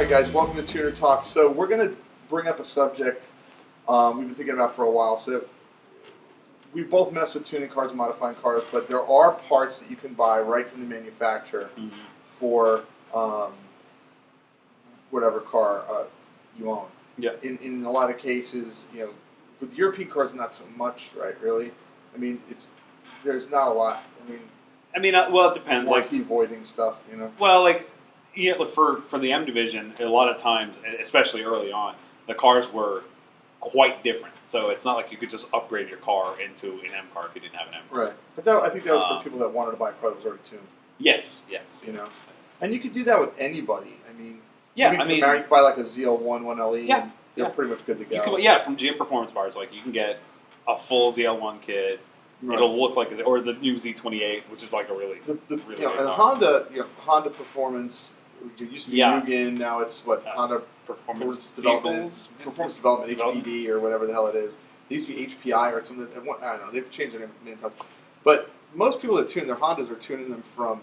right, guys, welcome to TunerTalk. So we're going to bring up a subject we've been thinking about for a while. So we both mess with tuning cars, modifying cars, but there are parts that you can buy right from the manufacturer for whatever car you own. Yeah. In a lot of cases, you know, with European cars, not so much, right? Really, I mean, there's not a lot. Well, it depends. Warranty voiding stuff, you know. Well, for the M division, a lot of times, especially early on, the cars were quite different. So it's not like you could just upgrade your car into an M car if you didn't have an M car. Right. But I think that was for people that wanted to buy a car that was already tuned. Yes. You know. Yes. And you could do that with anybody. You you could buy like a ZL1 1LE, and they're pretty much good to go. From GM Performance Parts, like you can get a full ZL1 kit. Right. It'll look like, or the new Z28, which is like a really, really and car. Honda Performance. It used to be Mugen, now it's Honda Performance Development, HPD or whatever the hell it is. They used to be HPI or something. I don't know. They've changed their name many times. But most people that tune their Hondas are tuning them from,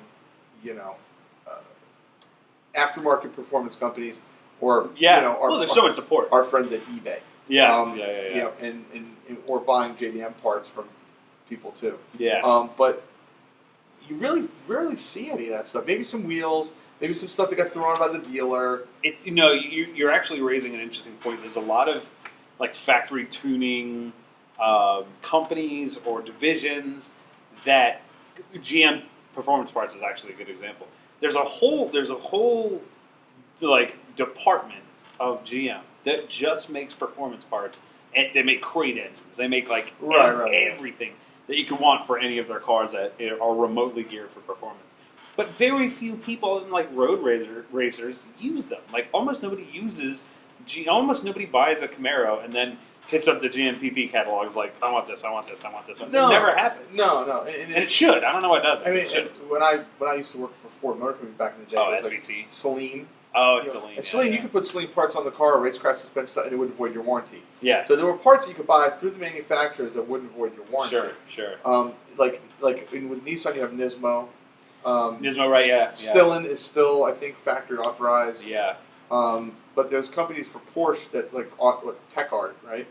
aftermarket performance companies, or there's so much support. Our friends at eBay. And or buying JDM parts from people too. Yeah. But you really rarely see any of that stuff. Maybe some wheels. Maybe some stuff that got thrown by the dealer. It's you're actually raising an interesting point. There's a lot of factory tuning companies or divisions that GM Performance Parts is actually a good example. There's a whole department of GM that just makes performance parts, and they make crate engines. They make everything that you can want for any of their cars that are remotely geared for performance. But very few people in road racers use them. Almost nobody almost nobody buys a Camaro and then hits up the GMPP catalogs I want this, I want this, I want this. No, it never happens. No. And it should. I don't know why it doesn't. When I used to work for Ford Motor Company back in the day, it was SVT. Celine. Oh, Celine. Celine, you could put Celine parts on the car, racecraft suspension, and it wouldn't void your warranty. Yeah. So there were parts that you could buy through the manufacturers that wouldn't void your warranty. Sure. With Nissan, you have Nismo. Nismo, right? Yeah. Stillen is still, I think, factory authorized. Yeah. But there's companies for Porsche that Tech Art, right?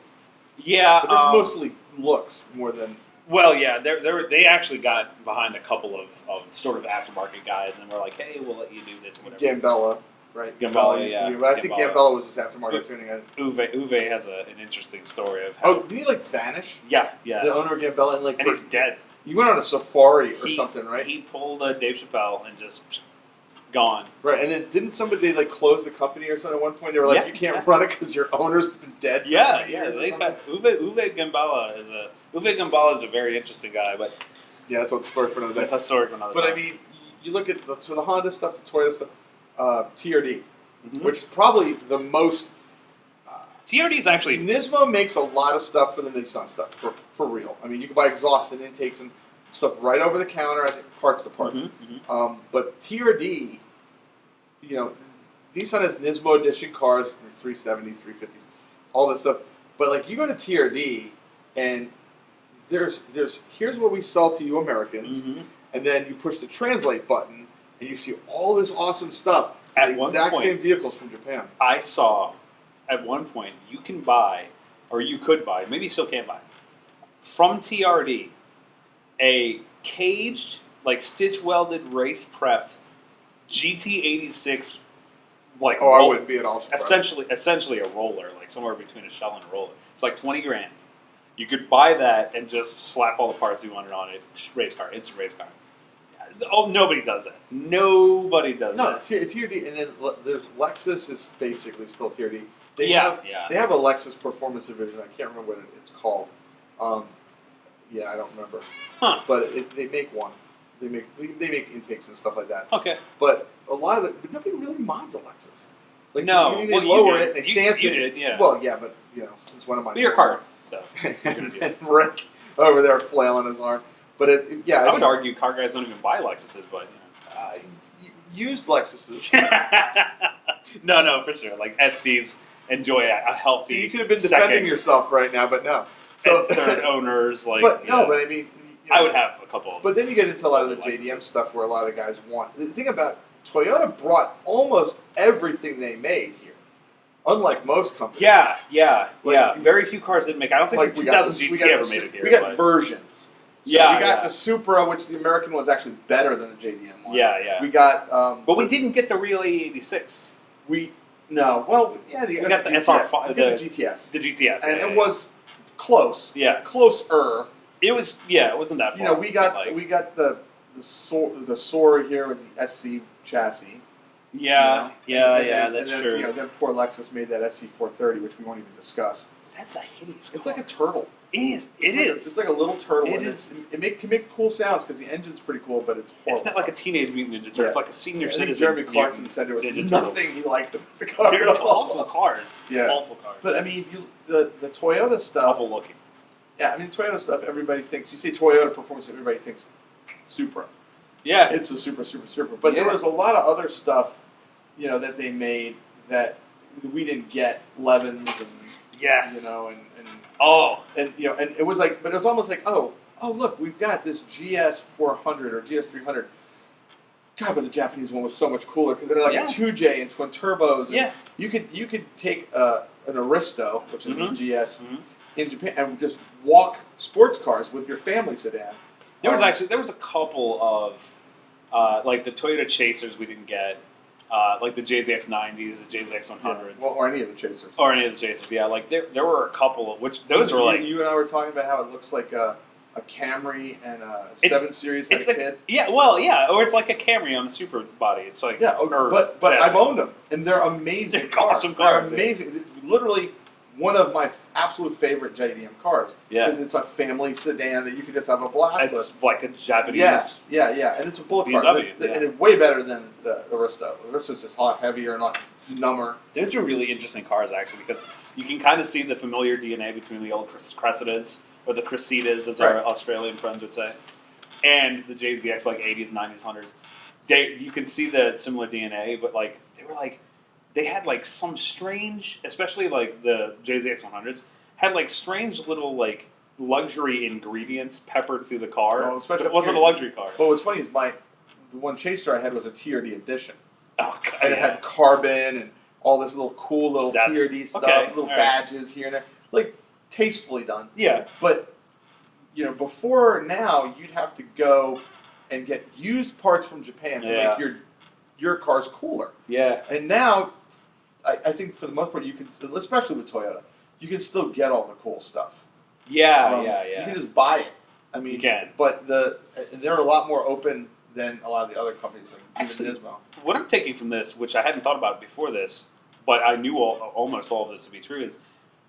Yeah. But it's mostly looks more than. Well, yeah, they actually got behind a couple of sort of aftermarket guys, and were like, "Hey, we'll let you do this, whatever." Gambella, right? Gambella, yeah. I think Gambella was just aftermarket tuning. Uwe has an interesting story of how. Oh, did he vanish? Yeah. The owner of Gambella and he's dead. You went on a safari or something, right? He pulled Dave Chappelle and just gone. Right, and then didn't somebody close the company or something at one point? They were like, "You can't run it because your owner's been dead." Yeah. Uwe Gambella is a very interesting guy, but that's a story for another day. That's a story for another. But time. You look at the Honda stuff, the Toyota stuff, TRD, which is probably the most. TRD is actually Nismo makes a lot of stuff for the Nissan stuff for real. You can buy exhaust and intakes and stuff right over the counter, I think, parts to part. But TRD, Nissan has Nismo edition cars, 370s, 350s, all that stuff. But you go to TRD and there's here's what we sell to you Americans, and then you push the translate button and you see all this awesome stuff. At the exact same vehicles from Japan. I saw. At one point, you could buy, maybe you still can't buy, from TRD, a caged, stitch-welded, race-prepped GT86, I wouldn't be at all surprised. Essentially a roller, somewhere between a shell and a roller. It's $20,000. You could buy that and just slap all the parts you wanted on it. Instant race car. Oh, nobody does that. Nobody does that. No, TRD, and then there's Lexus is basically still TRD. They have a Lexus performance division. I can't remember what it's called. I don't remember. But they make one. They make intakes and stuff like that. Okay. But a lot of but nobody really mods a Lexus. They lower it, they stance it. Did, yeah. Well, yeah, but since when am I? Be your car. So. and Rick over there flailing his arm. But I would argue car guys don't even buy Lexuses, but used Lexuses. No, for sure. SCs enjoy a healthy. So you could have been defending yourself right now, but no. So third owners, but I would have a couple. But then you get into a lot of the JDM stuff where a lot of guys want. The thing about Toyota brought almost everything they made here, unlike most companies. Yeah. Very few cars didn't make. I don't think Like the 2000 GT ever made it here. We got versions. So Yeah, we got the Supra, which the American one's actually better than the JDM one. Yeah. We got. But we didn't get the real A86. We got the SR5, the GTS. The GTS, and it was close. Yeah, closer. It was. Yeah, it wasn't that far. We got the Soar here with the SC chassis. Yeah, that's then, true. Then poor Lexus made that SC430, which we won't even discuss. That's a hideous car. It's like a turtle. It is. It's like a little turtle. It is. It can make cool sounds because the engine's pretty cool, but it's horrible. It's not like a Teenage Mutant Ninja Turtle. It's like a senior citizen. Jeremy Clarkson said there was nothing he liked the car. They're awful cars. Yeah. Awful cars. But I mean, the Toyota stuff. Awful looking. Yeah, I mean, Toyota stuff. Everybody thinks you say Toyota performance. Everybody thinks Supra. Yeah, it's a Supra. But there was a lot of other stuff, that they made that we didn't get. Levins and yes, and it was like, but it was almost like, oh, look, we've got this GS 400 or GS 300. God, but the Japanese one was so much cooler because they're like a 2J and twin turbos. And you could take an Aristo, which is a GS in Japan, and just walk sports cars with your family sedan. There was a couple of like the Toyota Chasers we didn't get. Like the JZX90s, the JZX100s. Yeah, or any of the Chasers. Yeah. Like there were a couple of which those were like you and I were talking about how it looks like a Camry and a 7 Series had a kid. Yeah, or it's like a Camry on a super body. It's like but I've owned them and they're amazing. They're awesome cars. They're amazing. Yeah. Literally one of my absolute favorite JDM cars. Yeah, because it's a family sedan that you can just have a blast with. It's like a Japanese. Yeah, and it's a bullet car. And it's way better than the Aristo. The Aristo's just a lot heavier and a lot number. Those are really interesting cars actually because you can kind of see the familiar DNA between the old Cressidas or the Cressidas, as our Australian friends would say, and the JZX like 80s, 90s, 100s. You can see the similar DNA, but like they had like some strange, especially like the JZX 100s, had like strange little like luxury ingredients peppered through the car. But it wasn't a luxury car. But what's funny is the one Chaser I had was a TRD edition. Oh, God, and it had carbon and all this little cool little TRD stuff, little badges here and there. Like, tastefully done. Yeah. But, before now, you'd have to go and get used parts from Japan to make your cars cooler. Yeah. And now, I think for the most part, you can, especially with Toyota, you can still get all the cool stuff. Yeah. You can just buy it. I mean, you can. But they're a lot more open than a lot of the other companies, like even Nismo. What I'm taking from this, which I hadn't thought about before this, but I knew almost all of this to be true, is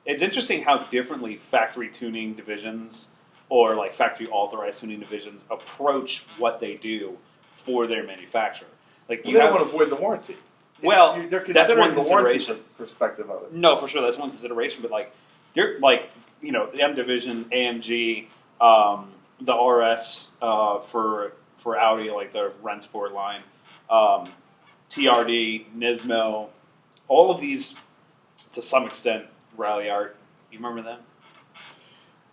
it's interesting how differently factory tuning divisions or like factory authorized tuning divisions approach what they do for their manufacturer. Like they don't want to avoid the warranty. They're considering the warranty perspective of it. No, for sure, that's one consideration. But like, they're like the M division, AMG, the RS for Audi, like the Rennsport line, TRD, Nismo, all of these to some extent. Rally Art, you remember them?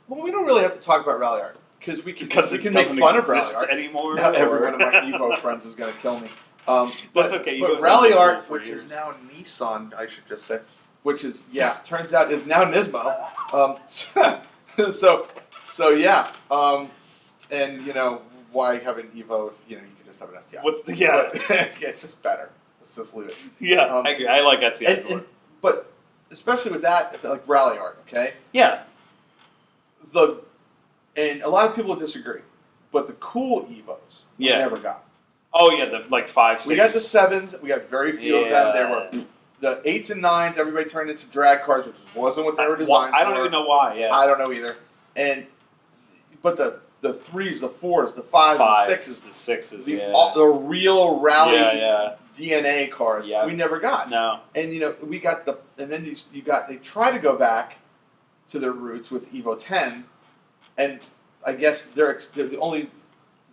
Well, we don't really have to talk about Rally Art because we can make fun of Rally Art anymore. Now every one of my Evo friends is going to kill me. That's okay. But Rally Art, which is now Nissan, I should just say, which is turns out is now Nismo. And why have an Evo if you can just have an STI? It's just better. Let's just leave it. Yeah, I agree. I like STI. But especially with that, like Rally Art, okay? Yeah. And a lot of people disagree, but the cool Evos we never got. Oh yeah, the like 5, 6. We got the 7s. We got very few of them. There were the 8s and 9s. Everybody turned into drag cars, which wasn't what they were designed for. I don't even know why. Yeah. I don't know either. But the 3s, the 4s, the 5s, the 6s, the real rally DNA cars, we never got. No. And we got they try to go back to their roots with Evo 10, and I guess the only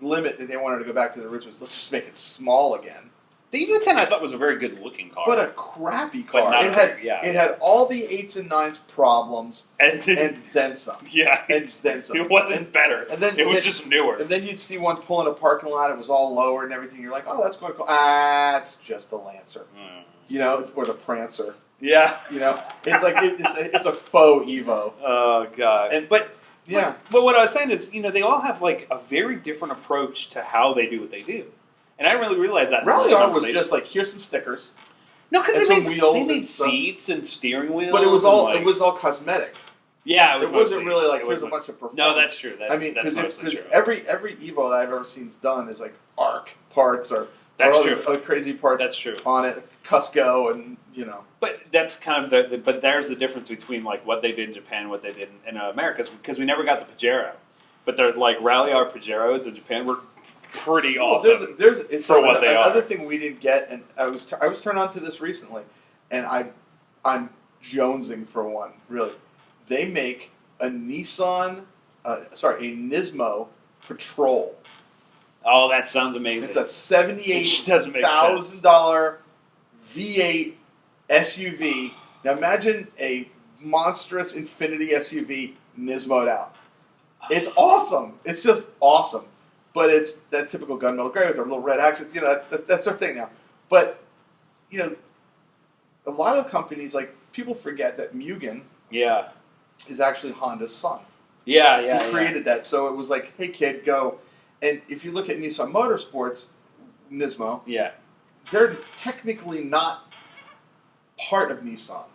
limit that they wanted to go back to the roots was let's just make it small again. The Evo 10 I thought was a very good looking car. But a crappy car. But not it had all the 8s and 9s problems and then some. Yeah. And then some. It wasn't better. And then it was just newer. And then you'd see one pull in a parking lot, it was all lower and everything. You're like, oh, that's going to it's just a Lancer. You know, or the Prancer. Yeah. You know, it's like it's a faux Evo. Oh God. But what I was saying is, they all have like a very different approach to how they do what they do, and I didn't really realize that. Rally R was just like, here's some stickers. No, because they made seats and steering wheels. But it was all cosmetic. Yeah, it wasn't really like here's a bunch of performance. No, that's true. That's true. Every Evo that I've ever seen done is like ARC parts or other crazy parts. That's true. On it, Cusco, and But that's kind of but there's the difference between like what they did in Japan and what they did in America, because we never got the Pajero, but they're like Rally R Pajeros in Japan were pretty awesome. What they are. Another thing we didn't get, and I was turned on to this recently, and I'm jonesing for one. Really, they make a Nismo Patrol. Oh, that sounds amazing! It's a $78,000 V8 SUV. Now imagine a monstrous Infinity SUV Nismo'd out. It's awesome. It's just awesome. But it's that typical gunmetal gray with their little red accent. That's their thing now. But a lot of companies, like, people forget that Mugen is actually Honda's son. He created that. So it was like, hey kid, go. And if you look at Nissan Motorsports, Nismo, they're technically not part of Nissan.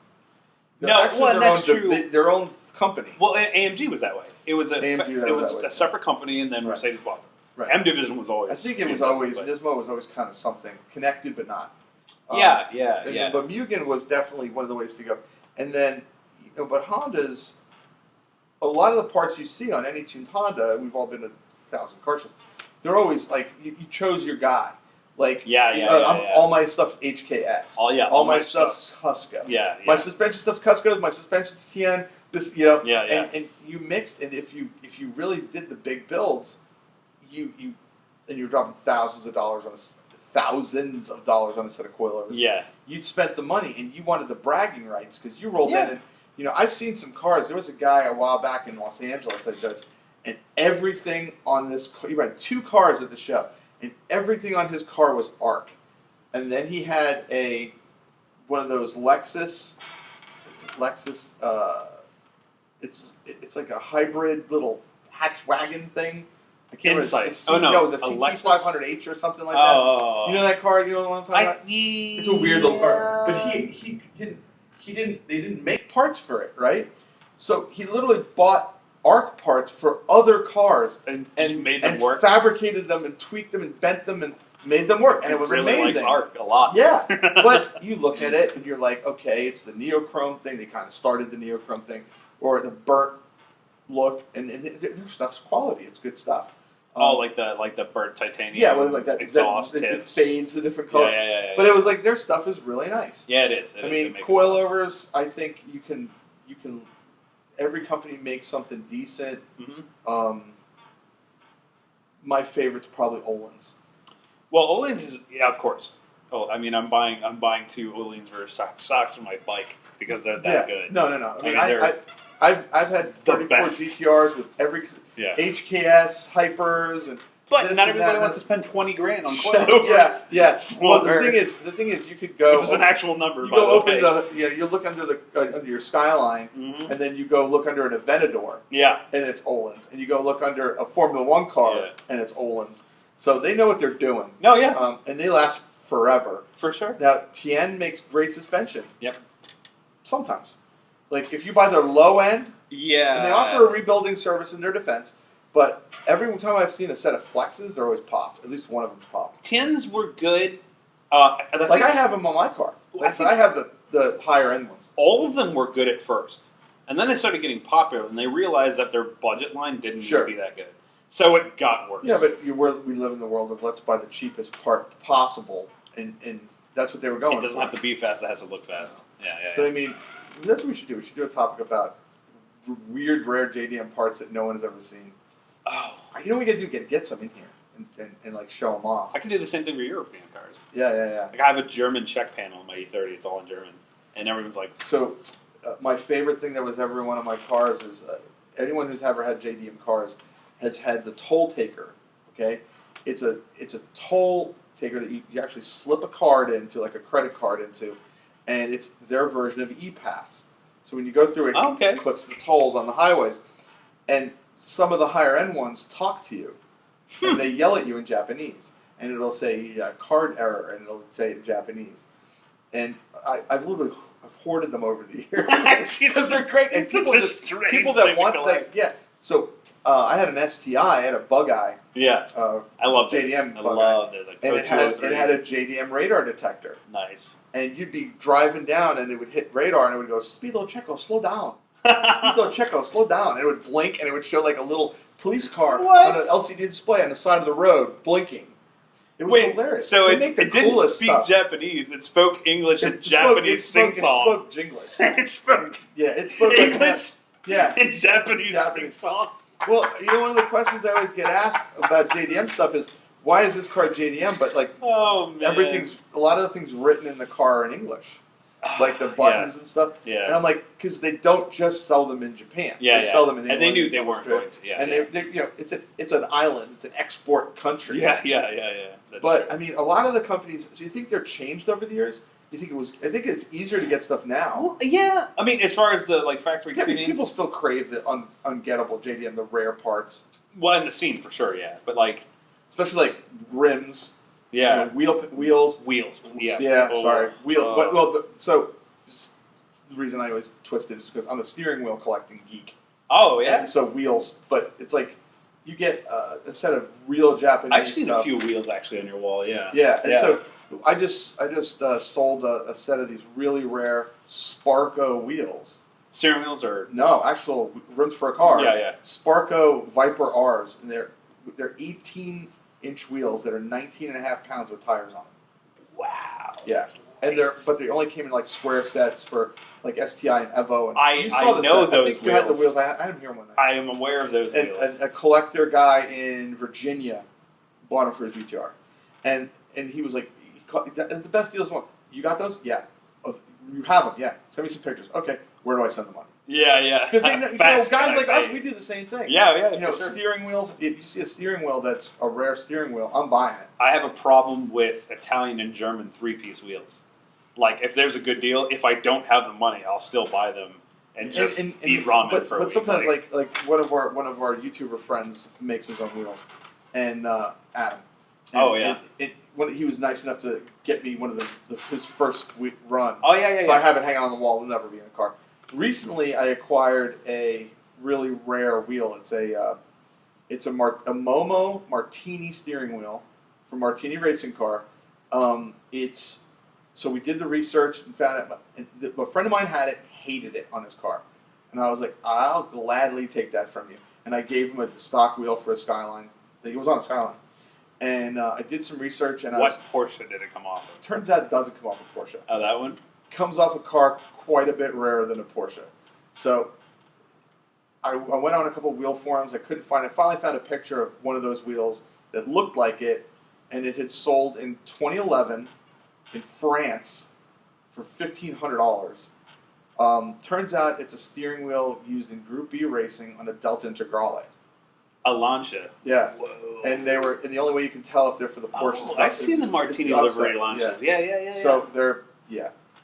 That's true. Their own company. Well, AMG was that way. It was a separate company, and then Mercedes bought them. Right. M Division was always. I think it was always Nismo was always kind of something connected, but not. But Mugen was definitely one of the ways to go. And then, but Honda's, a lot of the parts you see on any tuned Honda, we've all been to 1,000 car shows. They're always like you chose your guy. Like all my stuff's HKS. All my stuff's Cusco. My suspension stuff's Cusco. My suspension's TN. This and you mixed. And if you really did the big builds, you were dropping thousands of dollars on a set of coilovers. Yeah, you'd spent the money and you wanted the bragging rights because you rolled in and I've seen some cars. There was a guy a while back in Los Angeles I judged, and everything on this he had 2 cars at the show. And everything on his car was ARC. And then he had one of those Lexus, it's like a hybrid little hatch wagon thing. I can't remember. It was a CT500H or something like that. You know that car? You know what I'm talking about? It's a weird little car. But they didn't make parts for it, right? So he literally bought ARC parts for other cars and made them work, fabricated them and tweaked them and bent them and made them work, and it was really amazing. Likes ARC a lot. Yeah, but you look at it and you're like, okay, it's the neochrome thing. They kind of started the neochrome thing, or the burnt look, and their stuff's quality. It's good stuff. Like the burnt titanium. Yeah, well, like that exhaust tips. It fades a different color. Yeah. But it was like their stuff is really nice. Yeah, it is. I mean, coilovers. I think you can. Every company makes something decent. Mm-hmm. My favorite's probably Öhlins. Well, Öhlins is of course. Oh, I mean, I'm buying 2 Öhlins for stocks for my bike because they're that good. No. I mean, I've had 34 GTRs with every HKS hypers and. But not everybody wants to spend $20,000 on coilovers. Yeah. Well, the thing is, you could go. This is an actual number. You go open you look under your Skyline, and then you go look under an Aventador. Yeah. And it's Öhlins, and you go look under a Formula One car, and it's Öhlins. So they know what they're doing. No, yeah. And they last forever. For sure. Now Tien makes great suspension. Yep. Sometimes, like if you buy their low end. Yeah. And they offer a rebuilding service in their defense. But every time I've seen a set of flexes, they're always popped. At least one of them's popped. Tins were good. I have them on my car. I have the higher end ones. All of them were good at first. And then they started getting popular, and they realized that their budget line didn't need to be that good. So it got worse. Yeah, but we live in the world of let's buy the cheapest part possible, and that's what they were going for. It doesn't have to be fast, it has to look fast. Yeah. But I mean, that's what we should do. We should do a topic about weird, rare JDM parts that no one has ever seen. Oh, you know what we got to do? Get some in here. and like show them off. I can do the same thing for European cars. Yeah. Like I have a German check panel on my E30. It's all in German, and everyone's like, So, my favorite thing that was ever in one of my cars is anyone who's ever had JDM cars has had the toll taker. Okay, it's a toll taker that you actually slip a card into, like a credit card into, and it's their version of ePass. So when you go through it, it clips the tolls on the highways, and some of the higher end ones talk to you, and they yell at you in Japanese, and it'll say card error, and it'll say it in Japanese, and I've literally hoarded them over the years because they're great, and people that want that, yeah. So I had an STI, I had a Bug Eye. Yeah, I love JDM. I love it. Like, and it had a JDM radar detector. Nice. And you'd be driving down, and it would hit radar, and it would go, Speedo Checo, slow down. Speedo Checo, slow down. And it would blink, and it would show like a little police car on an LCD display on the side of the road, blinking. It was hilarious. So it didn't speak Japanese. It spoke English and Japanese sing-song. It spoke Jinglish. It spoke English and Japanese sing-song. Well, one of the questions I always get asked about JDM stuff is, why is this car JDM? But like, a lot of the things written in the car are in English, like the buttons and stuff. Yeah. And I'm like, because they don't just sell them in Japan. They sell them in England. And they knew they weren't going to. Yeah. And they it's an island. It's an export country. Yeah. But true. I mean, a lot of the companies. So you think they're changed over the years? You think I think it's easier to get stuff now. Well, yeah. I mean, as far as the factory tuning, I mean, people still crave the ungettable JDM, the rare parts. Well, in the scene for sure, yeah. But like, especially like rims. Yeah. Wheels. Yeah. Yeah. Sorry. So the reason I always twist it is because I'm a steering wheel collecting geek. Oh yeah. And so wheels, but it's like you get a set of real Japanese. I've seen a few wheels actually on your wall. Yeah. Yeah. And so I just sold a set of these really rare Sparco wheels. Steering wheels or no actual rims for a car. Yeah. Sparco Viper R's, and they're 18-inch wheels that are 19.5 pounds with tires on them. Wow. Yeah. And they only came in like square sets for like STI and Evo. And I know those wheels. You had the wheels. I had them here one night. I am aware of those wheels. A collector guy in Virginia bought them for his GTR, and he was like, "The best deals one. You got those? Yeah. Oh, you have them? Yeah. Send me some pictures. Okay. Where do I send them on?" Yeah. Because guys like us, we do the same thing. Yeah. Sure. Steering wheels. If you see a steering wheel that's a rare steering wheel, I'm buying it. I have a problem with Italian and German 3-piece wheels. Like, if there's a good deal, if I don't have the money, I'll still buy them and just eat ramen for a week. But sometimes, like one of our YouTuber friends makes his own wheels, and Adam. When he was nice enough to get me one of his first run. Oh yeah. So I have it hanging on the wall. It'll never be in a car. Recently, I acquired a really rare wheel. It's a Momo Martini steering wheel from Martini Racing Car. So we did the research and found out. A friend of mine had it, hated it on his car, and I was like, I'll gladly take that from you. And I gave him a stock wheel for a Skyline. It was on a Skyline. And I did some research. And what Porsche did it come off of? Turns out it doesn't come off a Porsche. Oh, that one? Comes off a car quite a bit rarer than a Porsche. So I went on a couple of wheel forums. I couldn't find it. I finally found a picture of one of those wheels that looked like it, and it had sold in 2011 in France for $1,500. Turns out it's a steering wheel used in Group B racing on a Delta Integrale. A Lancia. Yeah. Whoa. And the only way you can tell if they're for the Porsches. Oh, I've seen the Martini livery Lancias. Yeah. So they're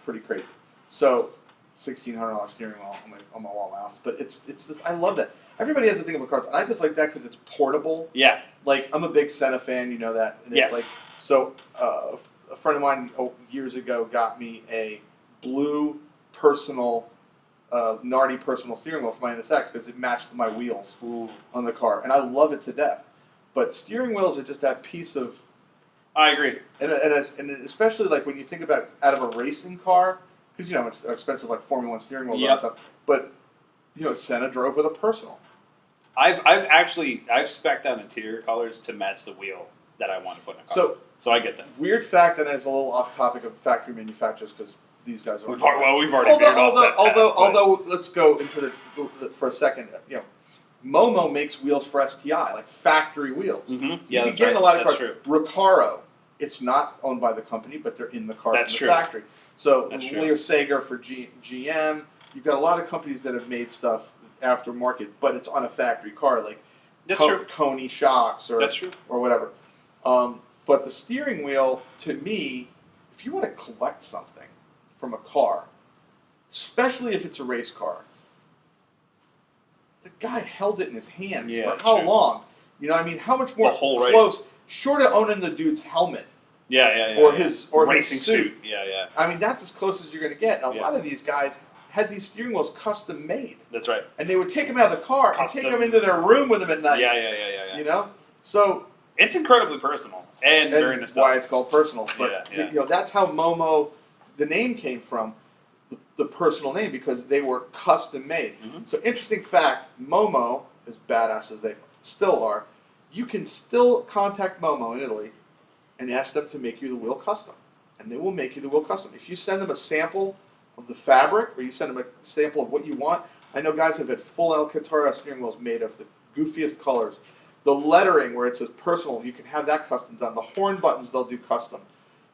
pretty crazy. So $1,600 steering wheel on my wall now. But it's this. I love that. Everybody has a thing about cars, and I just like that because it's portable. Yeah. Like I'm a big Senna fan, you know that. And yes. It's like so. A friend of mine years ago got me a blue personal. Nardi personal steering wheel for my NSX because it matched my wheels on the car, and I love it to death. But steering wheels are just that piece of. I agree, and especially like when you think about out of a racing car, because you know how much expensive like Formula One steering wheels are and stuff. But Senna drove with a personal. I've spec'd out interior colors to match the wheel that I want to put in a car. So I get that. Weird fact, and it's a little off topic of factory manufacturers because. These guys are. We've already veered off that path, although, let's go into the for a second. Momo makes wheels for STI, like factory wheels. Mm-hmm. Yeah, that's right. A lot of that's cars. True. Recaro, it's not owned by the company, but they're in the car That's from the true. factory. So That's Lear Sager for GM. You've got a lot of companies that have made stuff aftermarket, but it's on a factory car, like Coney shocks or whatever. But the steering wheel, to me, if you want to collect something from a car, especially if it's a race car, the guy held it in his hands for how long? You know, I mean, how much more close, short of owning the dude's helmet. Or his racing his suit. Yeah. I mean, that's as close as you're going to get. And a lot of these guys had these steering wheels custom made. That's right. And they would take them out of the car and take them into their room with them at night. Yeah. You know? So it's incredibly personal and very nostalgic. Why it's called personal. But you know, that's how Momo, the name came from, the personal name, because they were custom made. Mm-hmm. So interesting fact, Momo, as badass as they still are, you can still contact Momo in Italy and ask them to make you the wheel custom. And they will make you the wheel custom. If you send them a sample of the fabric, or you send them a sample of what you want, I know guys have had full Alcantara steering wheels made of the goofiest colors. The lettering where it says personal, you can have that custom done. The horn buttons, they'll do custom.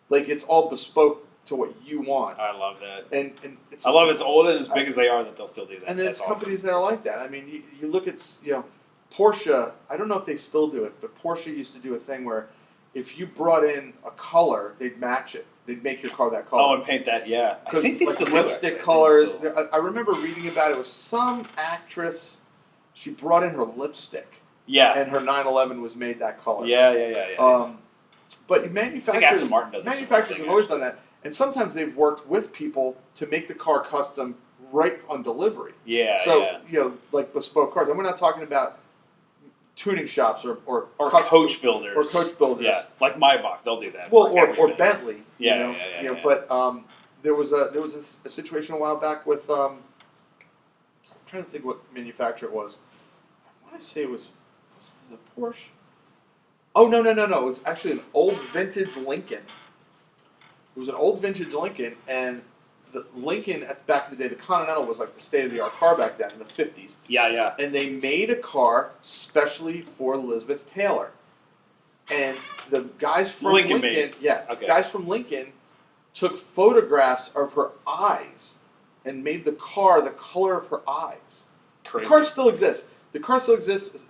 Like, it's all bespoke to what you want. I love that. And I love it's old and as big as they are that they'll still do that. And there's companies that are like that. I mean, you look at, Porsche, I don't know if they still do it, but Porsche used to do a thing where if you brought in a color, they'd match it. They'd make your car that color. Oh, and paint that, yeah. I think they still do lipstick colors. I remember reading about it. It was some actress, she brought in her lipstick. Yeah. And her 911 was made that color. Yeah. But manufacturers, I think Aston Martin does manufacturers have always done that. And sometimes they've worked with people to make the car custom right on delivery. So, like bespoke cars. And we're not talking about tuning shops or coach builders. Or coach builders. Yeah, like Maybach, they'll do that. Well, or Bentley. Yeah. But there was a situation a while back with I'm trying to think what manufacturer it was. I want to say it was it a Porsche? Oh no! It was actually an old vintage Lincoln. It was an old vintage Lincoln, and the Lincoln back in the day, the Continental was like the state-of-the-art car back then in the 50s. Yeah. And they made a car specially for Elizabeth Taylor. And the guys from Lincoln guys from Lincoln took photographs of her eyes and made the car the color of her eyes. Crazy. The car still exists.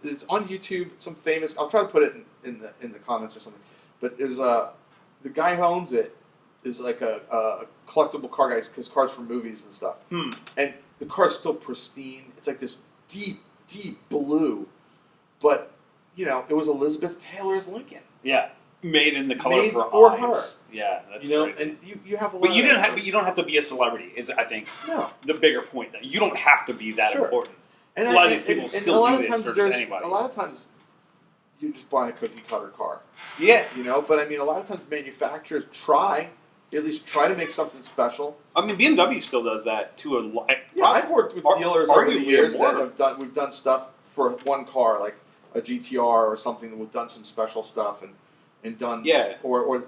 It's on YouTube. Some famous. I'll try to put it in the comments or something. But there's the guy who owns it is like a collectible car guy because cars from movies and stuff. And the car's still pristine. It's like this deep blue, but it was Elizabeth Taylor's Lincoln. Yeah, made in the color of her for eyes. Her. Yeah, that's crazy. And you have a lot. But you don't have to be a celebrity. Is I think the bigger point that you don't have to be that important. And a lot of these people still do this for just anybody. A lot of times, you just buy a cookie cutter car. Yeah. But I mean, a lot of times manufacturers at least try to make something special. I mean, BMW still does that to a lot. Yeah, I've worked with dealers over the years that we've done stuff for one car, like a GTR or something, that we've done some special stuff and done, or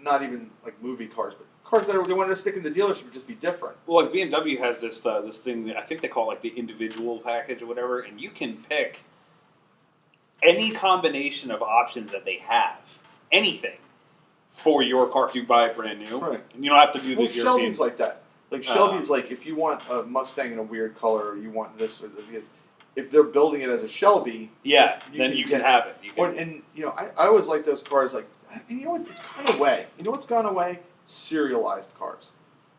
not even like movie cars, but cars that they wanted to stick in the dealership would just be different. Well, like BMW has this thing that I think they call like the individual package or whatever, and you can pick any combination of options that they have, anything, for your car if you buy it brand new. Right. And you don't have to do the European. Shelby's like that. Like Shelby's like, if you want a Mustang in a weird color, or you want this or this, if they're building it as a Shelby, then you can have it. I always like those cars. Like, and it's gone away. You know what's gone away? Serialized cars.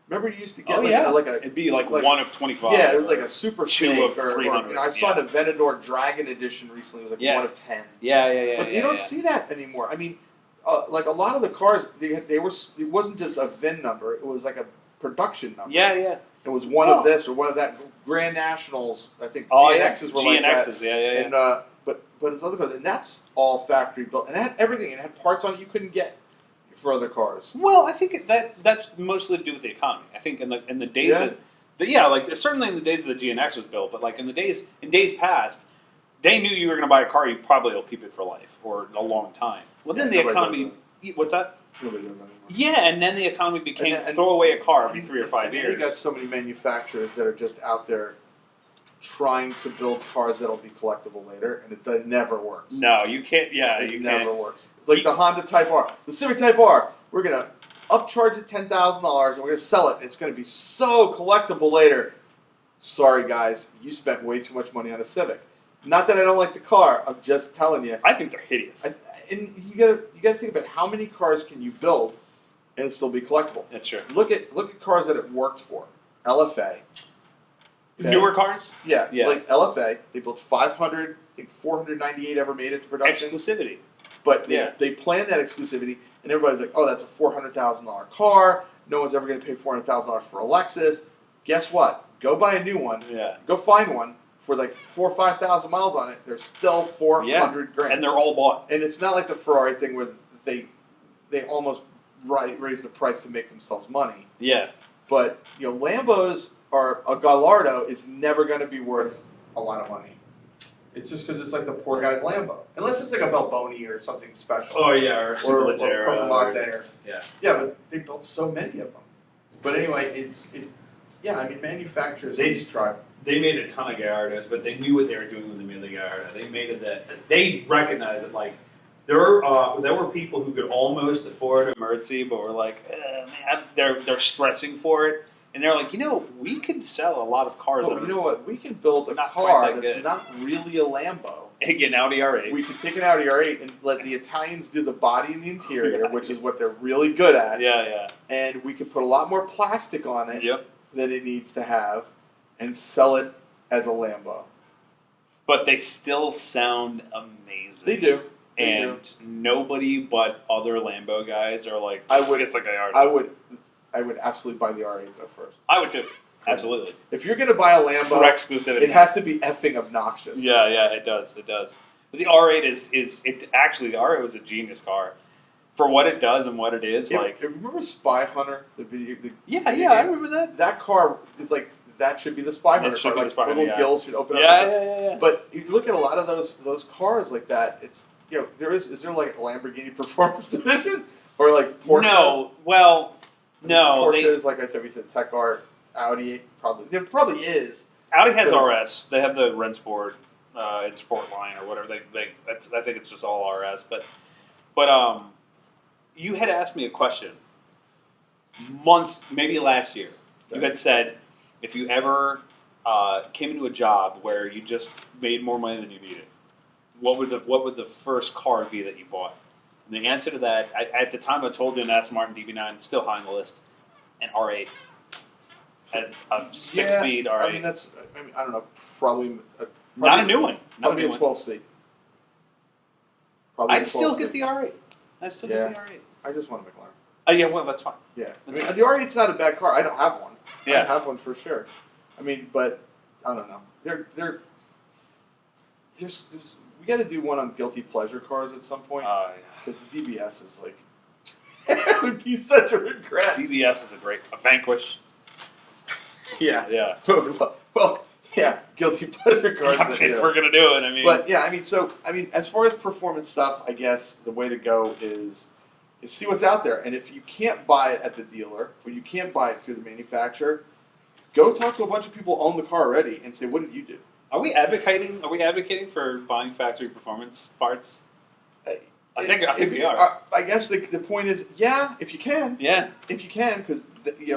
Remember, you used to get it'd be like one of 25. Yeah, it was like a Super Snake of 300. I saw an Aventador Dragon Edition recently. It was like one of 10. Yeah. But you don't see that anymore. I mean, like a lot of the cars, they were. It wasn't just a VIN number. It was like a production number. Yeah. It was one of this or one of that. Grand Nationals, I think GNXs were like that. Yeah. And, but it's other cars, and that's all factory built, and it had everything. It had parts on it you couldn't get for other cars. Well, I think that's mostly to do with the economy. I think in the days certainly in the days that the GNX was built, but like in days past, they knew you were going to buy a car, you probably will keep it for life or a long time. Well, then the economy. What's that? Nobody does that anymore. Yeah, and then the economy became throw away a car every 3 or 5 years. You got so many manufacturers that are just out there trying to build cars that'll be collectible later, and it never works. No, you can't. Yeah, it never works. It's like the Honda Type R, the Civic Type R. We're gonna upcharge it $10,000, and we're gonna sell it. And it's gonna be so collectible later. Sorry, guys, you spent way too much money on a Civic. Not that I don't like the car. I'm just telling you. I think they're hideous. And you gotta think about how many cars can you build and it still be collectible. That's true. Look at cars that it worked for. LFA. Okay. Newer cars? Yeah. Like LFA, they built 500, I think 498 ever made it to production. Exclusivity. But they planned that exclusivity, and everybody's like, oh, that's a $400,000 car. No one's ever going to pay $400,000 for a Lexus. Guess what? Go buy a new one. Yeah. Go find one for like 4,000 or 5,000 miles on it. They're still $400 grand. And they're all bought. And it's not like the Ferrari thing where they almost raise the price to make themselves money. Yeah. But Lambos a Gallardo is never going to be worth a lot of money. It's just because it's like the poor guy's Lambo, unless it's like a Balboni or something special. Oh yeah, or Profumate. Yeah, but they built so many of them. But anyway, I mean, manufacturers try. They made a ton of Gallardos, but they knew what they were doing when they made the Gallardo. They made it that they recognized that like there were people who could almost afford a Mercy, but were like, man, they're stretching for it, and they're like, we could sell a lot of cars. Well, you know what? We can build a car that's not really a Lambo. And get an Audi R8. We could take an Audi R8 and let the Italians do the body and the interior, which is what they're really good at. Yeah. And we could put a lot more plastic on it than it needs to have, and sell it as a Lambo. But they still sound amazing. They do. And nobody but other Lambo guys are like, it's like a R8. I would absolutely buy the R8 though first. I would too. Absolutely. If you're going to buy a Lambo, for exclusivity, it has to be effing obnoxious. Yeah, it does. But the R8 actually the R8 was a genius car for what it does and what it is. Remember Spy Hunter, the video? I remember that. That car is like. That should be the Spy Hunter car. Like little gills should open up. Yeah. But if you look at a lot of those cars like that, it's is there like a Lamborghini performance division or like Porsche? No. Porsche is like I said, we said Tech Art, Audi probably. There probably is. Audi has RS. They have the Rennsport in Sport line or whatever. I think it's just all RS. But you had asked me a question months, maybe last year. You had said, if you ever came into a job where you just made more money than you needed, what would the first car be that you bought? And the answer to that, at the time I told you an Aston Martin DB9, still high on the list, an R8. A 6-speed R8. I don't know, probably not a new one. Probably a 12C. I'd still get the R8. I'd still get the R8. I just want a McLaren. Oh yeah, well that's fine. Yeah, the R8's not a bad car. I don't have one. Yeah. I have one for sure. I mean, but I don't know. We got to do one on guilty pleasure cars at some point. Because the DBS is like, it would be such a regret. DBS is a Vanquish. Yeah. Well, yeah, guilty pleasure cars. If we're gonna do it, I mean. But yeah, I mean, as far as performance stuff, I guess the way to go is see what's out there. And if you can't buy it at the dealer, or you can't buy it through the manufacturer, go talk to a bunch of people who own the car already and say, what did you do? Are we advocating for buying factory performance parts? I think we are. I guess the point is, if you can. Yeah. If you can, because,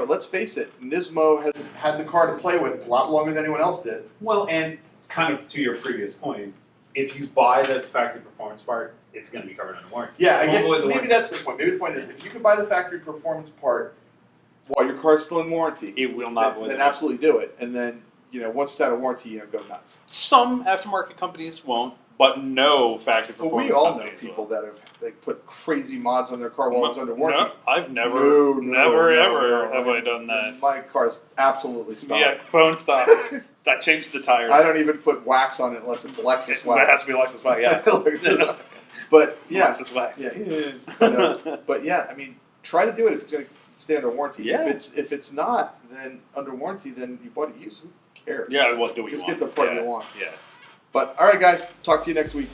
let's face it, Nismo has had the car to play with a lot longer than anyone else did. Well, and kind of to your previous point, if you buy the factory performance part, it's going to be covered under warranty. Yeah, maybe that's the point. Maybe the point is, if you can buy the factory performance part while your car's still in warranty, it will not. Then absolutely do it. And then, once it's out of warranty, go nuts. Some aftermarket companies won't, but no factory performance companies. We all know companies people that have put crazy mods on their car while it's under warranty. No, I've never have I done that. My car's absolutely stopped. Yeah, bone stop. That changed the tires. I don't even put wax on it unless it's Lexus wax. That has to be Lexus wax, yeah. But yeah, Lexus wax. Yeah. But yeah, I mean, try to do it if it's going to stay under warranty. Yeah. If it's not, then under warranty, then you bought it used. Who cares? Yeah, what do we Just want? Get the part you want. Yeah. But all right, guys, talk to you next week.